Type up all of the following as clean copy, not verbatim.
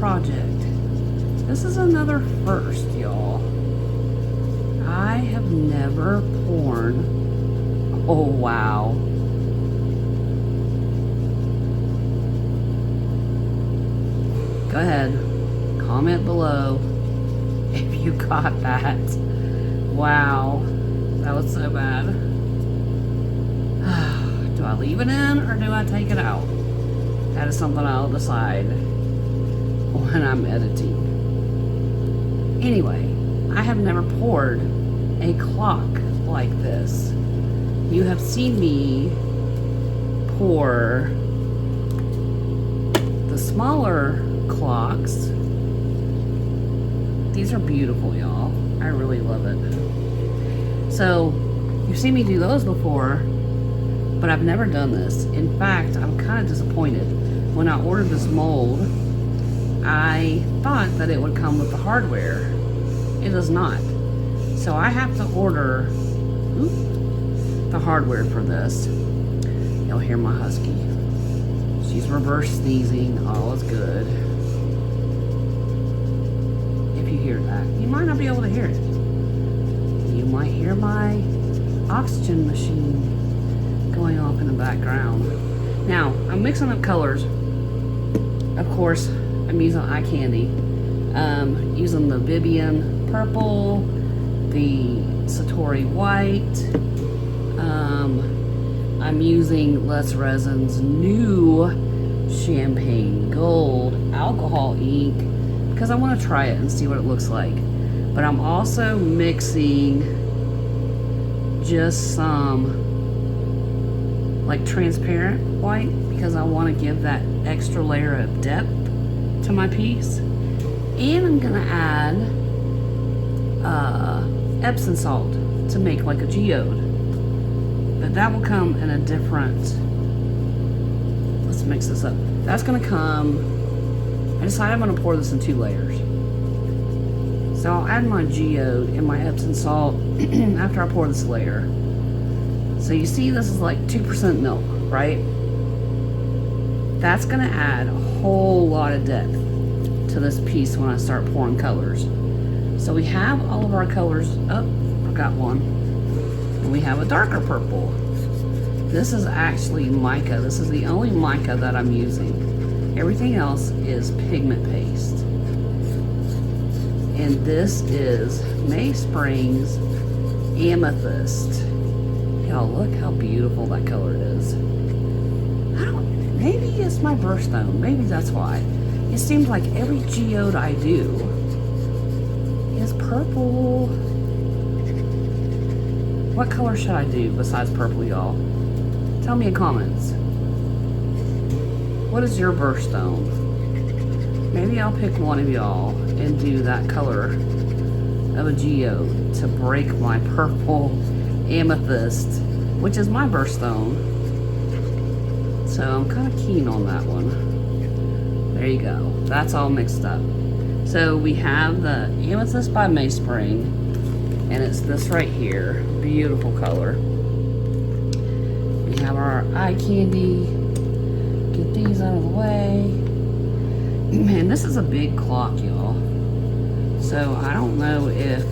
project. This is another first, y'all. I have never poured. Oh, wow. Go ahead. Comment below if you got that. Wow. That was so bad. Do I leave it in or do I take it out? That is something I'll decide when I'm editing. Anyway, I have never poured a clock like this. You have seen me pour the smaller clocks. These are beautiful, y'all. I really love it. So, you've seen me do those before, but I've never done this. In fact, I'm kind of disappointed. When I ordered this mold, I thought that it would come with the hardware. It does not. So I have to order the hardware for this. You'll hear my husky. She's reverse sneezing. All is good. If you hear that, you might not be able to hear it. You might hear my oxygen machine going off in the background. Now, I'm mixing up colors. Of course, I'm using eye candy. Using the Vivian purple, the Satori white. I'm using Resin's new champagne gold alcohol ink because I want to try it and see what it looks like. But I'm also mixing just some like transparent white because I want to give that extra layer of depth to my piece. And I'm gonna add Epsom salt to make like a geode. But that will come in a different, let's mix this up. That's gonna come, I decided I'm gonna pour this in 2 layers. So I'll add my geode and my Epsom salt after I pour this layer. So you see this is like 2% milk, right? That's gonna add a whole lot of depth to this piece when I start pouring colors. So we have all of our colors, oh, forgot one. And we have a darker purple. This is actually Mica. This is the only Mica that I'm using. Everything else is pigment paste. And this is May Springs Amethyst. Y'all, look how beautiful that color is. Maybe it's my birthstone. Maybe that's why. It seems like every geode I do is purple. What color should I do besides purple, y'all? Tell me in comments. What is your birthstone? Maybe I'll pick one of y'all and do that color of a geode to break my purple amethyst, which is my birthstone. So I'm kind of keen on that one. There you go. That's all mixed up. So we have the Amethyst by Mayspring, and it's this right here. Beautiful color. We have our eye candy. Get these out of the way. Man, this is a big clock, y'all. So I don't know if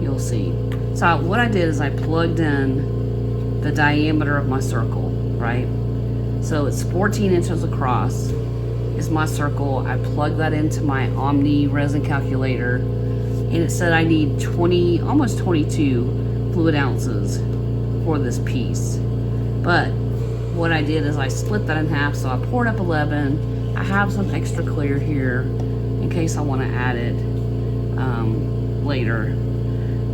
you'll see. So what I did is I plugged in the diameter of my circle, right? So it's 14 inches across is my circle. I plugged that into my Omni resin calculator, and it said I need 20, almost 22 fluid ounces for this piece. But what I did is I split that in half, so I poured up 11. I have some extra clear here in case I want to add it later.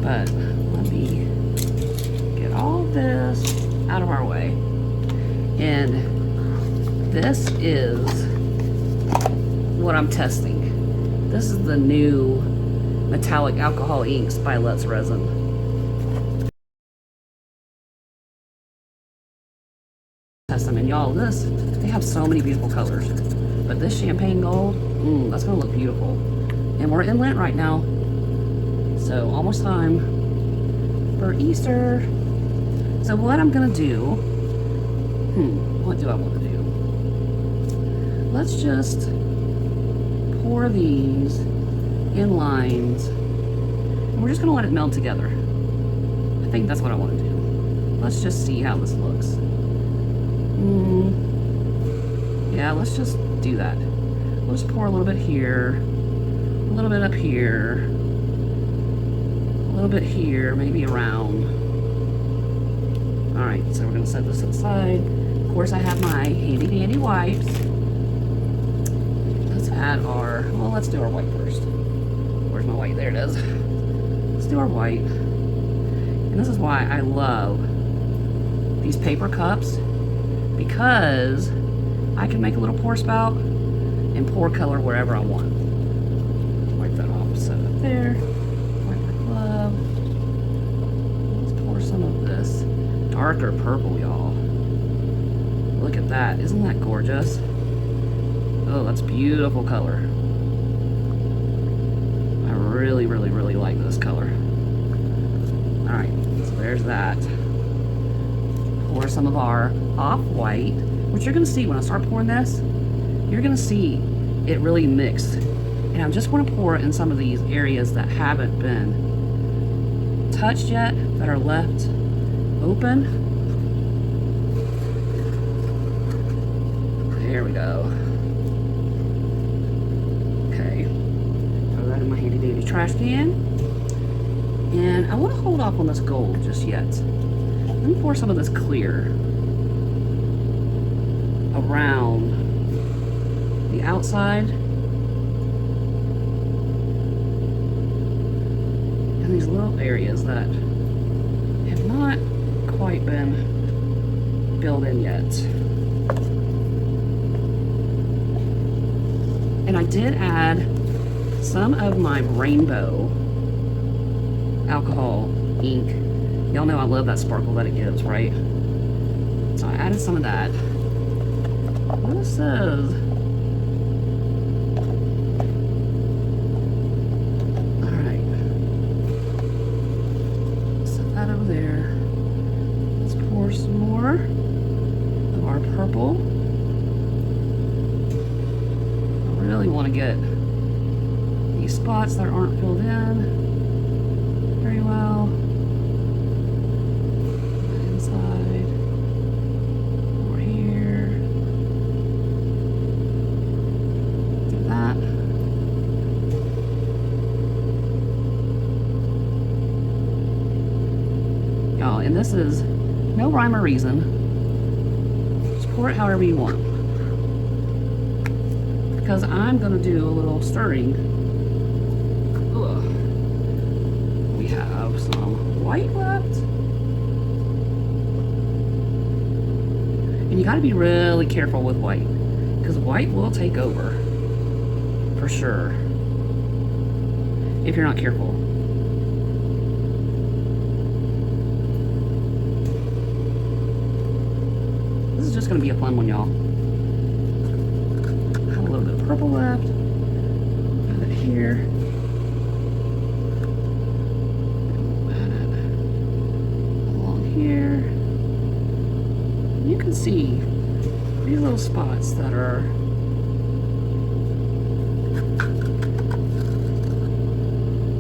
But let me get all this out of our way. And this is what I'm testing. This is the new metallic alcohol inks by Resin. Test them, and y'all, this, they have so many beautiful colors. But this champagne gold, that's gonna look beautiful. And we're in Lent right now, so almost time for Easter. So what I'm gonna do, what do I want to do? Let's just pour these in lines, and we're just gonna let it meld together. I think that's what I want to do. Let's just see how this looks. Yeah, let's just do that. We'll just pour a little bit here, a little bit up here, a little bit here, maybe around. Alright, so we're going to set this to the side. Of course, I have my handy dandy wipes. Let's add our, well, let's do our white first. Where's my white? There it is. Let's do our white. And this is why I love these paper cups, because I can make a little pour spout and pour color wherever I want. Wipe that off, set it up there. Wipe my glove. Let's pour some of this darker purple, y'all. Look at that. Isn't that gorgeous? Oh, that's beautiful color. I really, really, really like this color. Alright, so there's that. Pour some of our off-white, which you're going to see when I start pouring this, you're going to see it really mixed. And I just want to pour it in some of these areas that haven't been touched yet, that are left open. There we go. Okay. Throw that in my handy dandy trash can. And I want to hold off on this gold just yet. Let me pour some of this clear around the outside and these little areas that have not quite been filled in yet. And I did add some of my rainbow alcohol ink. Y'all know I love that sparkle that it gives, right? So I added some of that. What this says? Alright. Set that over there. Let's pour some more of our purple. I really want to get these spots that aren't filled in very well. And this is no rhyme or reason. Just pour it however you want. Because I'm going to do a little stirring. Ugh. We have some white left. And you got to be really careful with white, because white will take over. For sure. If you're not careful. It's just going to be a fun one, y'all. Have a little bit of purple left. Add it here. Add it along here. And you can see these little spots that are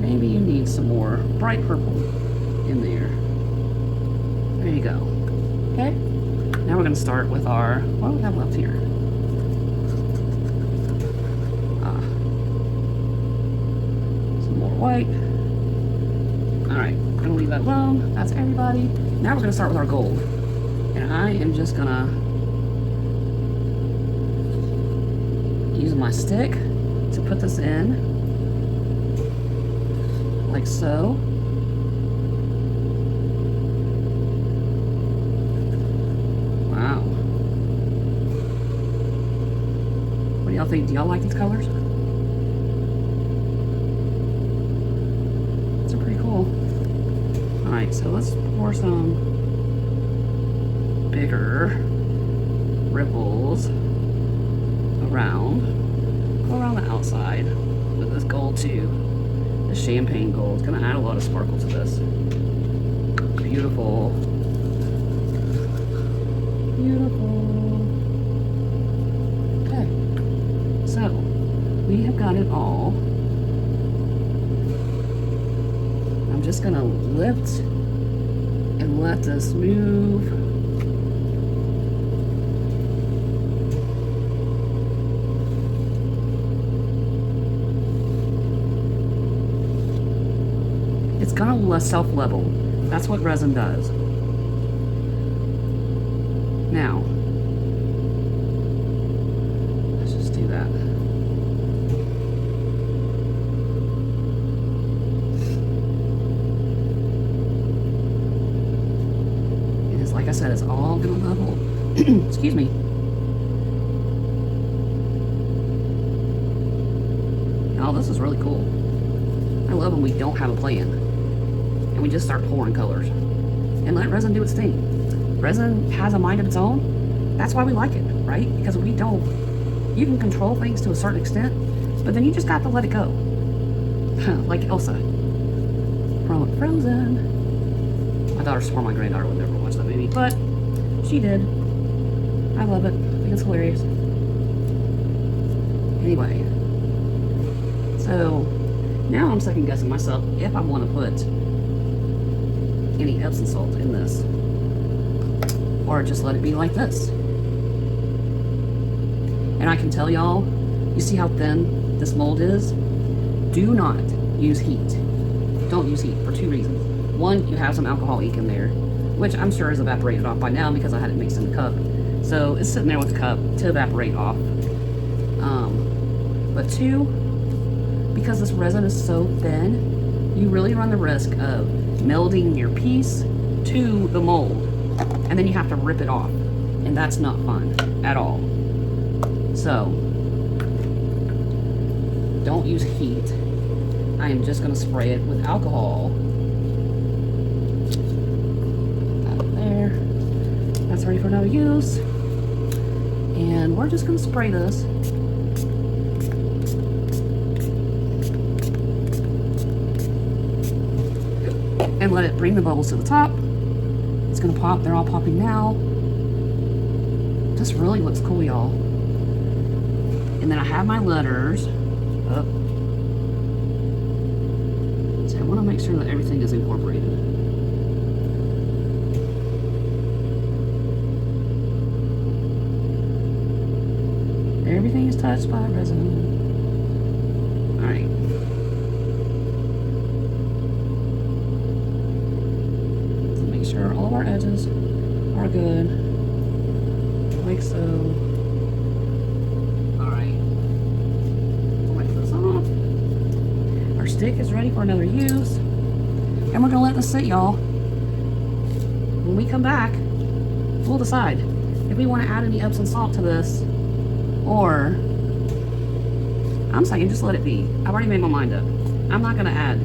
maybe you need some more bright purple in there. There you go. Okay? Now we're going to start with our, what do we have left here? Some more white. Alright, I'm going to leave that alone. That's everybody. Now we're going to start with our gold. And I am just going to use my stick to put this in. Like so. Y'all think, do y'all like these colors? These are pretty cool. Alright, so let's pour some bigger ripples around. Go around the outside with this gold too. The champagne gold. It's gonna add a lot of sparkle to this. Beautiful. Beautiful. So, we have got it all. I'm just gonna lift and let this move. It's gonna self-level. That's what resin does. Now, let's just do that. And it's like I said, it's all gonna level. Excuse me. Oh, this is really cool. I love when we don't have a plan and we just start pouring colors and let resin do its thing. Resin has a mind of its own. That's why we like it, right? Because we don't. You can control things to a certain extent, but then you just got to let it go. Like Elsa from Frozen. My daughter swore my granddaughter would never watch that movie, but she did. I love it. I think it's hilarious. Anyway, so now I'm second guessing myself if I want to put any Epsom salt in this, or just let it be like this. And I can tell y'all, you see how thin this mold is? Do not use heat. Don't use heat for two reasons. One, you have some alcohol ink in there, which I'm sure is evaporated off by now because I had it mixed in the cup. So it's sitting there with the cup to evaporate off. But two, because this resin is so thin, you really run the risk of melding your piece to the mold, and then you have to rip it off, and that's not fun at all. So don't use heat. I am just going to spray it with alcohol. Out there. That's ready for another use, and we're just going to spray this. And let it bring the bubbles to the top. It's gonna pop. They're all popping now. This really looks cool, y'all. And then I have my letters up. So I want to make sure that everything is incorporated. Everything is touched by resin. All right. Sure all of our edges are good, like so. Alright, wipe this off. Our stick is ready for another use, and we're gonna let this sit, y'all. When we come back, we'll decide if we want to add any Epsom salt to this, or I'm saying just let it be. I've already made my mind up. I'm not gonna add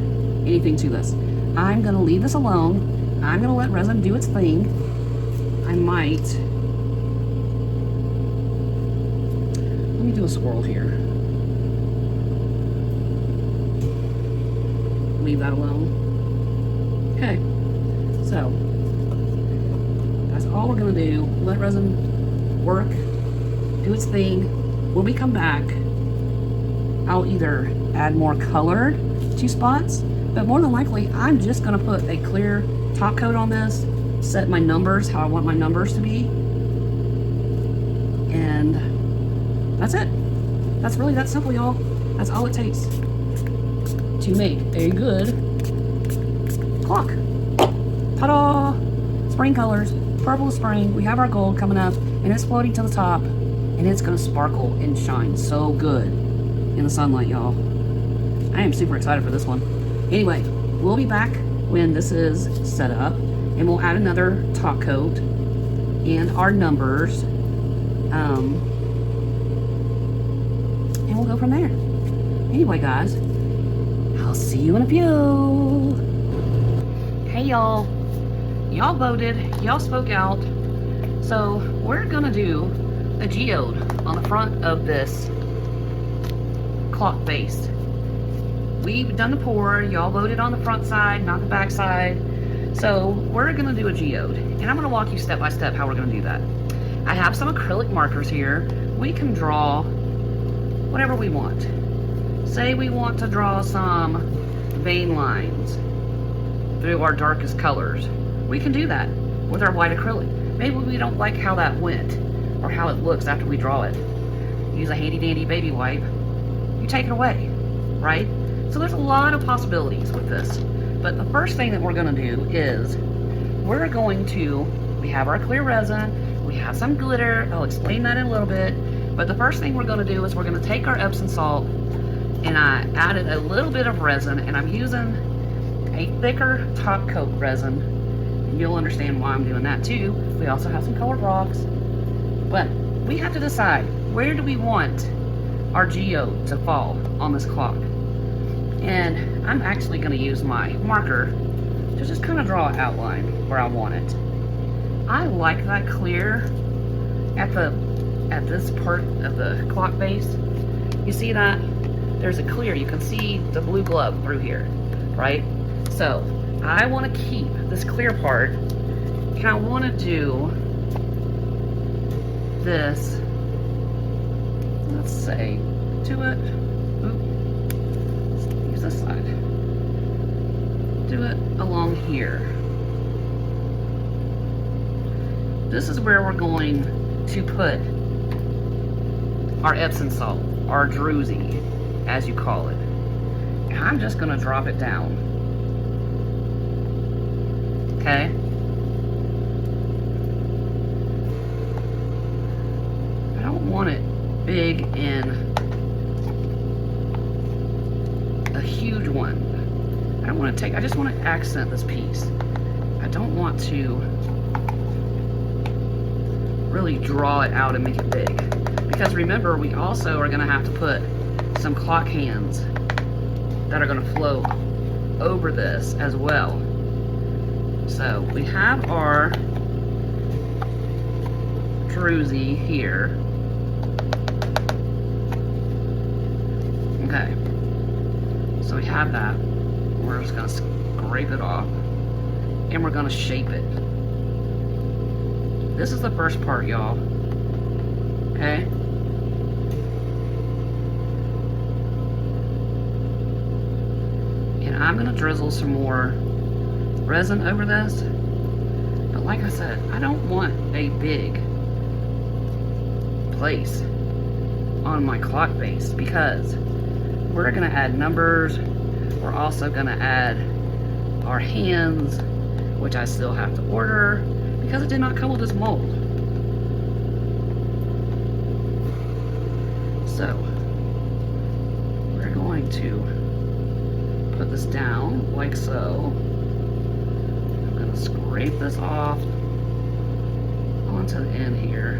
anything to this. I'm gonna leave this alone. I'm going to let resin do its thing. I might. Let me do a swirl here. Leave that alone. Okay. So, that's all we're going to do. Let resin work, do its thing. When we come back, I'll either add more color to spots, but more than likely, I'm just going to put a clear top coat on this, set my numbers how I want my numbers to be, and that's it. That's really that simple, y'all. That's all it takes to make a good clock. Ta-da! Spring colors, purple spring. We have our gold coming up, and it's floating to the top, and it's gonna sparkle and shine so good in the sunlight, y'all. I am super excited for this one. Anyway, we'll be back when this is set up, and we'll add another top coat and our numbers, and we'll go from there. Anyway, guys, I'll see you in a few. Hey, y'all. Y'all voted. Y'all spoke out. So we're gonna do a geode on the front of this clock base. We've done the pour. Y'all voted on the front side, not the back side. So we're gonna do a geode, and I'm gonna walk you step by step how we're gonna do that. I have some acrylic markers here. We can draw whatever we want. Say we want to draw some vein lines through our darkest colors. We can do that with our white acrylic. Maybe we don't like how that went or how it looks after we draw it. Use a handy dandy baby wipe. You take it away, right? So there's a lot of possibilities with this. But the first thing that we're gonna do is we have our clear resin, we have some glitter. I'll explain that in a little bit. But the first thing we're gonna do is we're gonna take our Epsom salt, and I added a little bit of resin, and I'm using a thicker top coat resin. And you'll understand why I'm doing that too. We also have some colored rocks. But we have to decide, where do we want our geode to fall on this clock? And I'm actually going to use my marker to just kind of draw an outline where I want it. I like that clear at this part of the clock base. You see that? There's a clear. You can see the blue glove through here, right? So I want to keep this clear part, and I want to do this, let's say, do it, use this side, do it along here. This is where we're going to put our Epsom salt, our Druzy, as you call it. And I'm just going to drop it down. Okay? I don't want it big and a huge one. I just want to accent this piece. I don't want to really draw it out and make it big. Because remember, we also are going to have to put some clock hands that are going to flow over this as well. So we have our Druzy here. Okay, so we have that. We're just going to scrape it off, and we're going to shape it. This is the first part, y'all. Okay? And I'm going to drizzle some more resin over this. But like I said, I don't want a big place on my clock base, because we're going to add numbers. We're also going to add our hands, which I still have to order because it did not come with this mold. So we're going to put this down like so. I'm going to scrape this off onto the end here.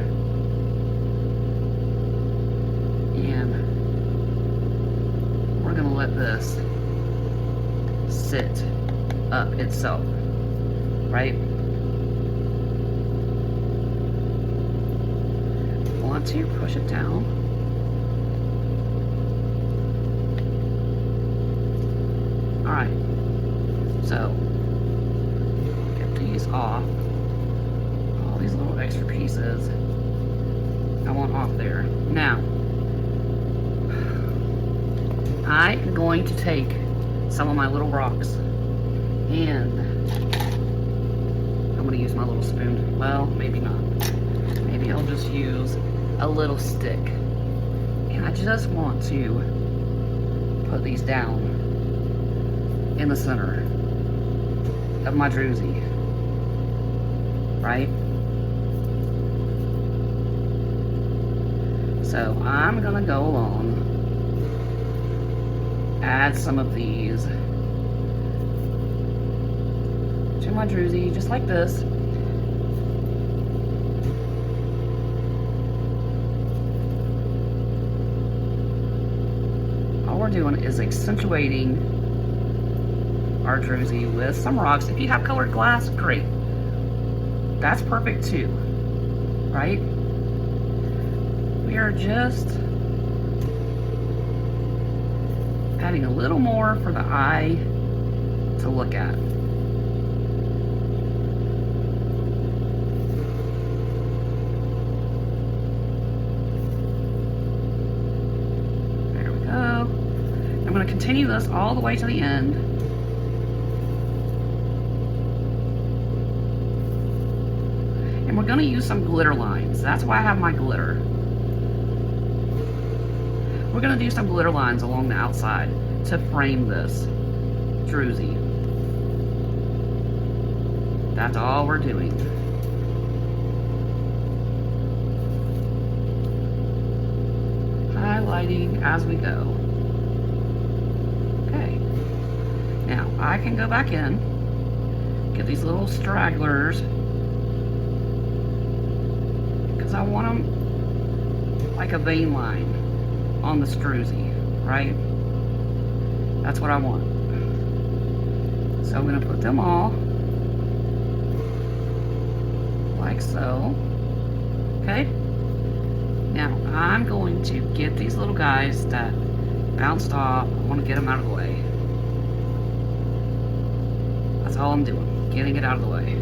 And we're going to let this sit up itself, right? Once you push it down, all right, so get these off, all these little extra pieces I want off there. Now I am going to take some of my little rocks, and I'm going to use my little spoon. Well, maybe not. Maybe I'll just use a little stick. And I just want to put these down in the center of my Druzy. Right? So I'm going to go along, add some of these to my Druzy, just like this. All we're doing is accentuating our Druzy with some rocks. If you have colored glass, great. That's perfect too, right? We are just adding a little more for the eye to look at. There we go. going to continue this all the way to the end. And we're going to use some glitter lines. That's why I have my glitter. We're going to do some glitter lines along the outside to frame this Druzy. That's all we're doing. Highlighting as we go. Okay. Now I can go back in, get these little stragglers, because I want them like a vein line on the Druzy, right? That's what I want. So I'm going to put them all like so. Okay. Now I'm going to get these little guys that bounced off. I want to get them out of the way. That's all I'm doing, getting it out of the way.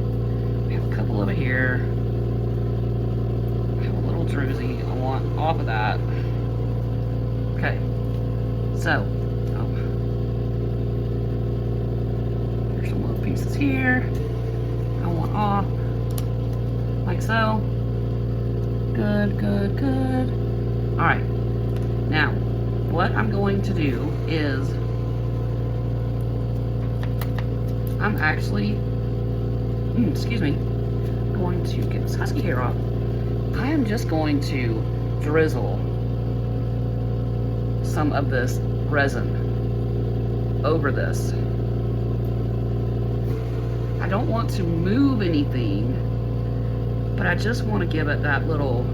We have a couple over here. We have a little Druzy I want off of that. Okay. So, there's some little pieces here. I want off. Like so. Good, good, good. Alright. Now, what I'm going to do is I'm actually excuse me, going to get this husky hair off. I am just going to drizzle some of this resin over this. I don't want to move anything, but I just want to give it that little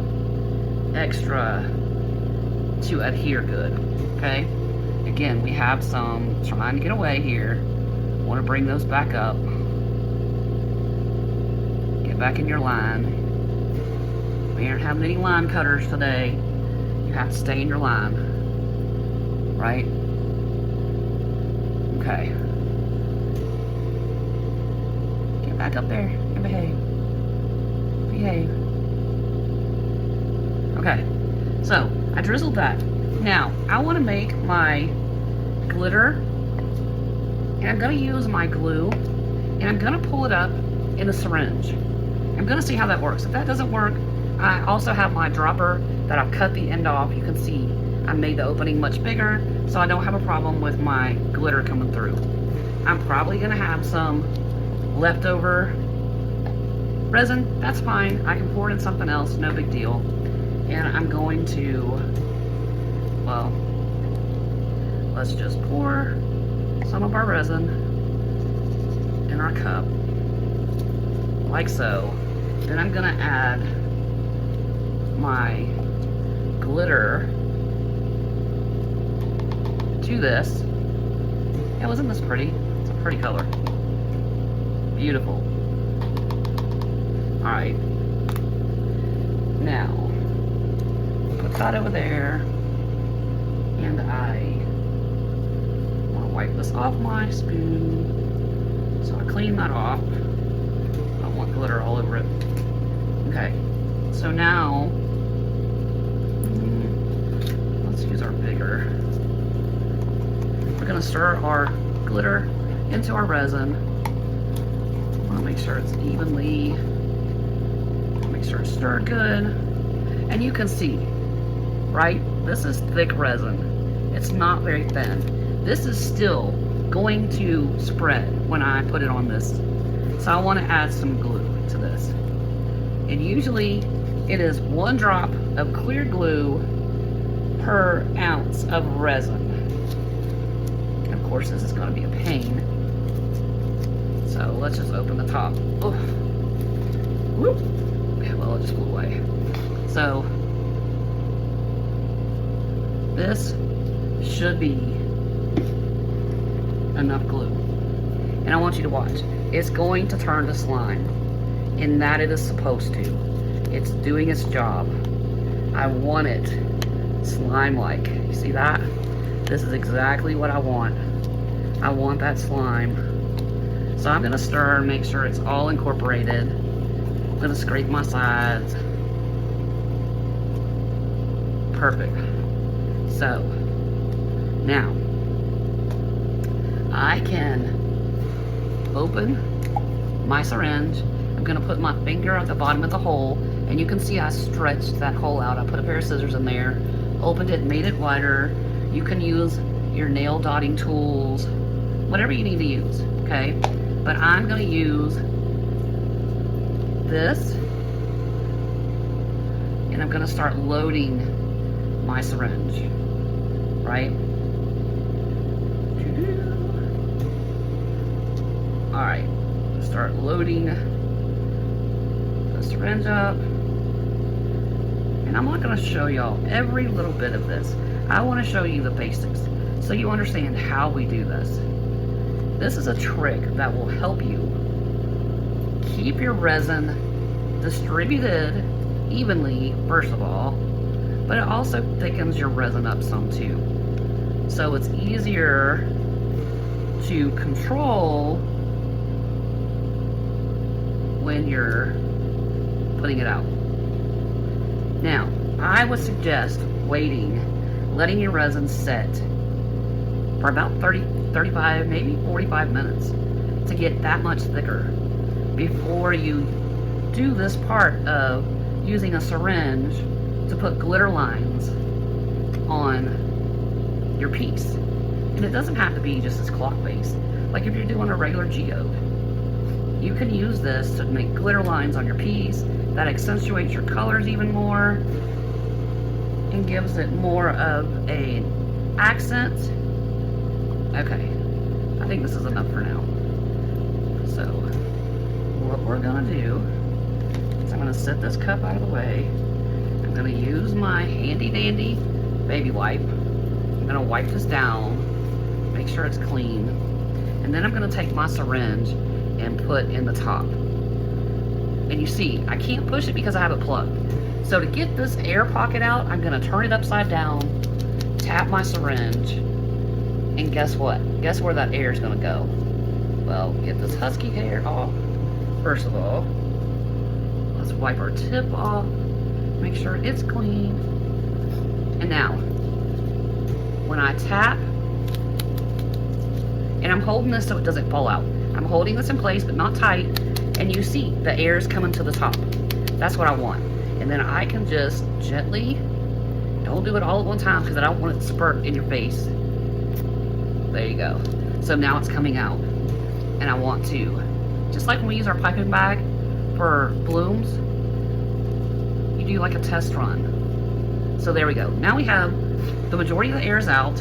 extra to adhere good. Okay? Again, we have some trying to get away here. Want to bring those back up. Get back in your line. We aren't having any line cutters today. You have to stay in your line. Right? Okay. Get back up there and behave. Behave. Okay. So, I drizzled that. Now, I want to make my glitter. And I'm going to use my glue, and I'm going to pull it up in a syringe. I'm going to see how that works. If that doesn't work, I also have my dropper that I've cut the end off. You can see I made the opening much bigger, so I don't have a problem with my glitter coming through. I'm probably going to have some leftover resin. That's fine. I can pour it in something else. No big deal. And I'm going to, well, let's just pour some of our resin in our cup, like so. Then I'm gonna add my glitter to this. Yeah, wasn't this pretty? It's a pretty color. Beautiful. Alright. Now, put that over there, and I wipe this off my spoon. So I clean that off. I don't want glitter all over it. Okay, so now let's use our vigor. We're gonna stir our glitter into our resin. I want to make sure it's evenly. Make sure it's stirred good. And you can see, right? This is thick resin. It's not very thin. This is still going to spread when I put it on this. So I want to add some glue to this. And usually it is 1 drop of clear glue per ounce of resin. And of course this is going to be a pain. So let's just open the top. Oh. Whoop. Okay, well it just flew away. So this should be enough glue. And I want you to watch. It's going to turn to slime. In that it is supposed to. It's doing its job. I want it slime-like. You see that? This is exactly what I want. I want that slime. So I'm going to stir and make sure it's all incorporated. I'm going to scrape my sides. Perfect. So, now, I can open my syringe. I'm gonna put my finger at the bottom of the hole, and you can see I stretched that hole out. I put a pair of scissors in there, opened it, made it wider. You can use your nail dotting tools, whatever you need to use, okay? But I'm gonna use this, and I'm gonna start loading my syringe, right? All right, start loading the syringe up. And I'm not gonna show y'all every little bit of this. I wanna show you the basics so you understand how we do this. This is a trick that will help you keep your resin distributed evenly, first of all, but it also thickens your resin up some too. So it's easier to control when you're putting it out. Now, I would suggest waiting, letting your resin set for about 30, 35, maybe 45 minutes to get that much thicker before you do this part of using a syringe to put glitter lines on your piece. And it doesn't have to be just this clock base. Like if you're doing a regular geode, you can use this to make glitter lines on your piece that accentuates your colors even more and gives it more of an accent. Okay, I think this is enough for now. So what we're gonna do is I'm gonna set this cup out of the way. I'm gonna use my handy dandy baby wipe. I'm gonna wipe this down, make sure it's clean, and then I'm gonna take my syringe and put in the top. And you see, I can't push it because I have it plugged. So to get this air pocket out, I'm gonna turn it upside down, tap my syringe, and guess what? Guess where that air is gonna go? Well, get this husky hair off. First of all, let's wipe our tip off, make sure it's clean. And now, when I tap, and I'm holding this so it doesn't fall out. I'm holding this in place, but not tight, and you see the air is coming to the top. That's what I want. And then I can just gently, don't do it all at one time because I don't want it to spurt in your face. There you go. So now it's coming out. And I want to, just like when we use our piping bag for blooms, you do like a test run. So there we go. Now we have the majority of the air is out.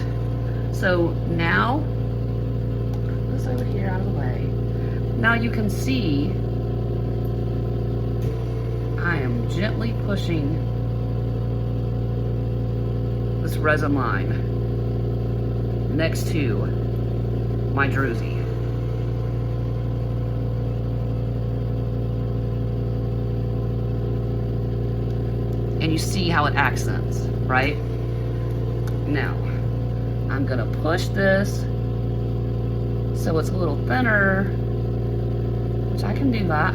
So now, put this over here out of the way. Now you can see I am gently pushing this resin line next to my Druzy. And you see how it accents, right? Now, I'm gonna push this so it's a little thinner, which I can do that.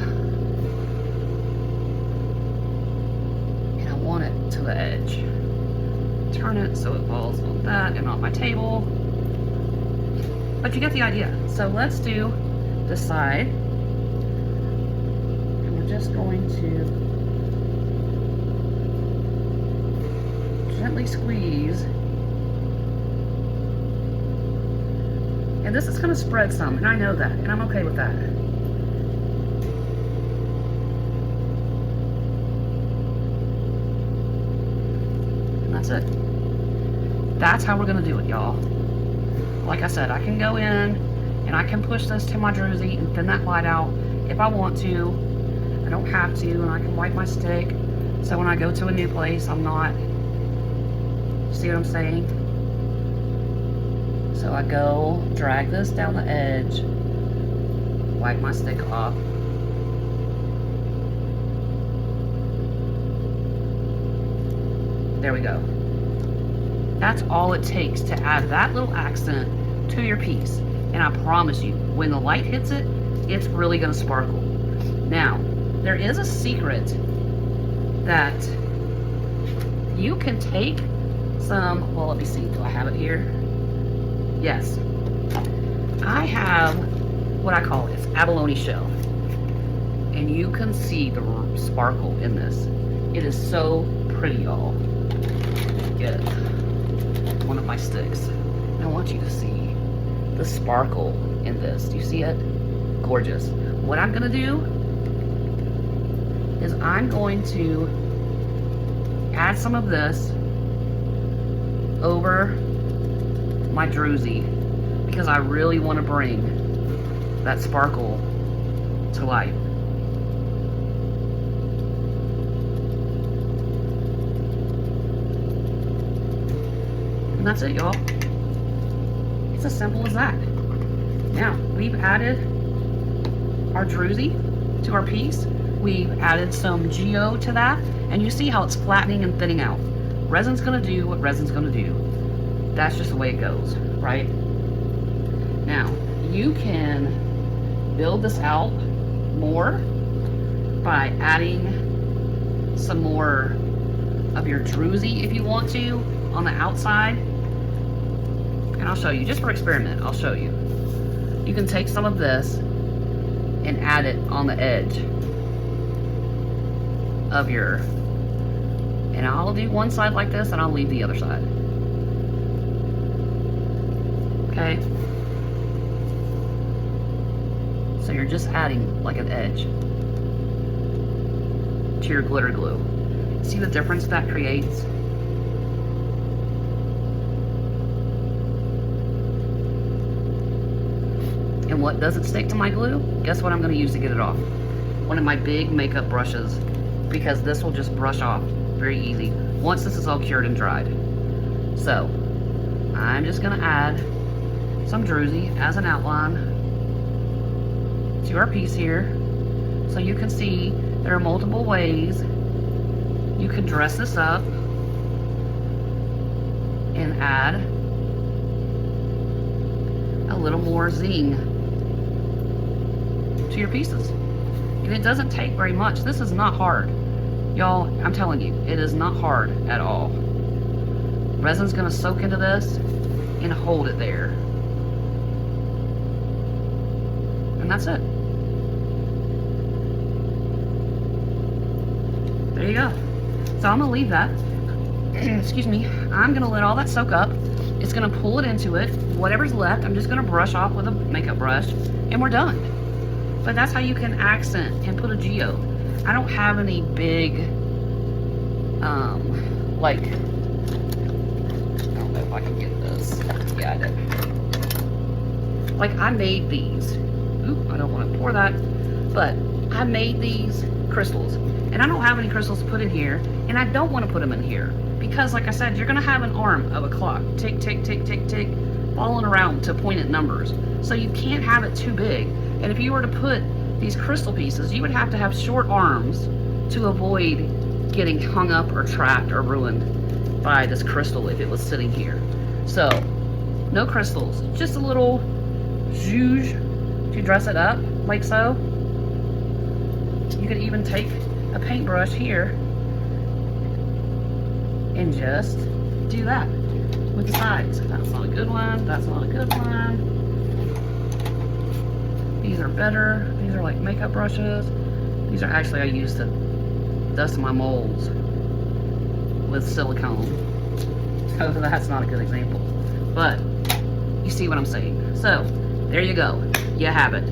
And I want it to the edge. Turn it so it falls on that and on my table. But you get the idea. So let's do this side. And we're just going to gently squeeze. And this is going to spread some, and I know that, and I'm okay with that. And that's it. That's how we're going to do it, y'all. Like I said, I can go in and I can push this to my Druzy and thin that light out if I want to. I don't have to, and I can wipe my stick. So when I go to a new place, I'm not, see what I'm saying? So I go, drag this down the edge, wipe my stick off. There we go. That's all it takes to add that little accent to your piece. And I promise you, when the light hits it, it's really gonna sparkle. Now, there is a secret that you can take some, well, let me see, do I have it here? Yes. I have what I call it's abalone shell. And you can see the sparkle in this. It is so pretty, y'all. Get one of my sticks. And I want you to see the sparkle in this. Do you see it? Gorgeous. What I'm gonna do is I'm going to add some of this over my Druzy because I really want to bring that sparkle to life. And that's it, y'all. It's as simple as that. Now, we've added our Druzy to our piece. We've added some Geode to that, and you see how it's flattening and thinning out. Resin's gonna do what resin's gonna do. That's just the way it goes, right? Now, you can build this out more by adding some more of your Druzy if you want to on the outside. And I'll show you, just for experiment, I'll show you. You can take some of this and add it on the edge of your, and I'll do one side like this and I'll leave the other side. Okay? So you're just adding like an edge to your glitter glue. See the difference that creates? And what doesn't stick to my glue? Guess what I'm going to use to get it off? One of my big makeup brushes, because this will just brush off very easy once this is all cured and dried. So I'm just going to add some Druzy as an outline to our piece here, so you can see there are multiple ways you can dress this up and add a little more zing to your pieces. And it doesn't take very much. This is not hard. Y'all, I'm telling you, it is not hard at all. Resin's gonna soak into this and hold it there. And that's it. There you go. So I'm gonna leave that. Excuse me. I'm gonna let all that soak up. It's gonna pull it into it. Whatever's left, I'm just gonna brush off with a makeup brush and we're done. But that's how you can accent and put a geode. I don't have any big, like, I don't know if I can get this. Yeah, I did. Like, I made these. Oop, I don't want to pour that. But I made these crystals. And I don't have any crystals to put in here. And I don't want to put them in here. Because, like I said, you're going to have an arm of a clock. Tick, tick, tick, tick, tick. Falling around to point at numbers. So you can't have it too big. And if you were to put these crystal pieces, you would have to have short arms to avoid getting hung up or trapped or ruined by this crystal if it was sitting here. So, no crystals, just a little zhuzh to dress it up, like so. You could even take a paintbrush here and just do that with the sides. That's not a good one, that's not a good one. These are better. These are like makeup brushes. These are actually, I used to dust my molds with silicone. So that's not a good example. But you see what I'm saying. So there you go. You have it.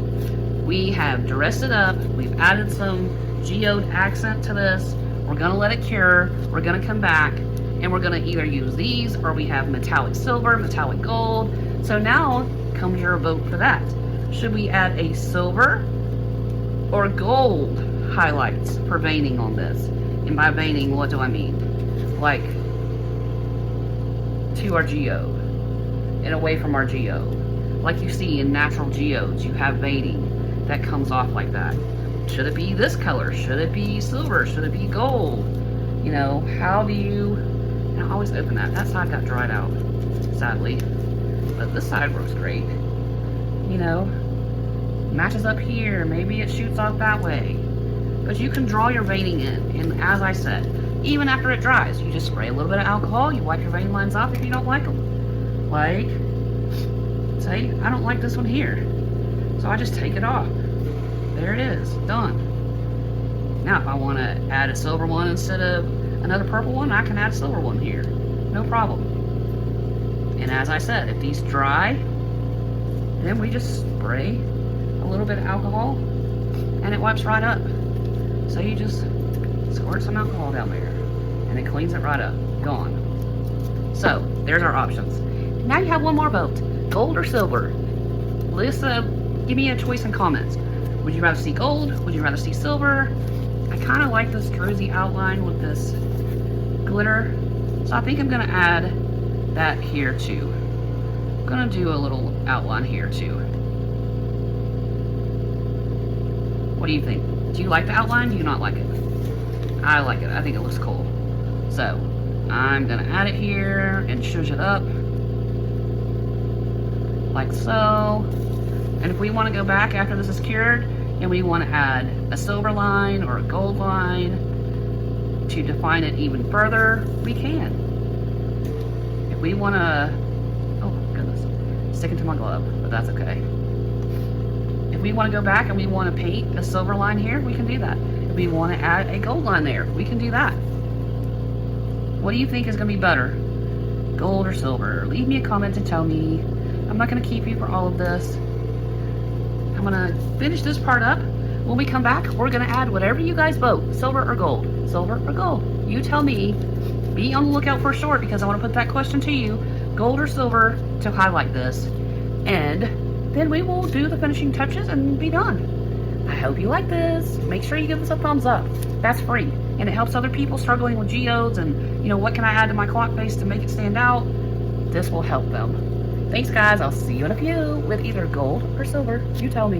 We have dressed it up. We've added some geode accent to this. We're going to let it cure. We're going to come back and we're going to either use these or we have metallic silver, metallic gold. So now comes your vote for that. Should we add a silver or gold highlights for veining on this? And by veining, what do I mean? Like to our geode and away from our geode. Like you see in natural geodes, you have veining that comes off like that. Should it be this color? Should it be silver? Should it be gold? You know, how do you, and I always open that. That side got dried out, sadly. But this side works great. You know, matches up here, maybe it shoots off that way. But you can draw your veining in, and as I said, even after it dries, you just spray a little bit of alcohol, you wipe your vein lines off if you don't like them. Like say, I don't like this one here. So I just take it off. There it is, done. Now if I want to add a silver one instead of another purple one, I can add a silver one here. No problem. And as I said, if these dry, then we just spray a little bit of alcohol and it wipes right up. So you just squirt some alcohol down there and it cleans it right up. Gone. So there's our options. Now you have one more vote. Gold or silver? Give me a choice in comments. Would you rather see gold? Would you rather see silver? I kind of like this Druzy outline with this glitter. So I think I'm going to add that here too. I'm going to do a little outline here too. What do you think? Do you like the outline? Do you not like it? I like it. I think it looks cool. So I'm going to add it here and shush it up. Like so. And if we want to go back after this is cured and we want to add a silver line or a gold line to define it even further, we can. If we want to, oh goodness, sticking to my glove, but that's okay. If we want to go back and we want to paint a silver line here, we can do that. If we want to add a gold line there, we can do that. What do you think is going to be better? Gold or silver? Leave me a comment and tell me. I'm not going to keep you for all of this. I'm going to finish this part up. When we come back, we're going to add whatever you guys vote. Silver or gold? Silver or gold? You tell me. Be on the lookout for a short because I want to put that question to you. Gold or silver to highlight this. And then we will do the finishing touches and be done. I hope you like this. Make sure you give us a thumbs up. That's free. And it helps other people struggling with geodes and, you know, what can I add to my clock face to make it stand out? This will help them. Thanks guys, I'll see you in a few with either gold or silver. You tell me.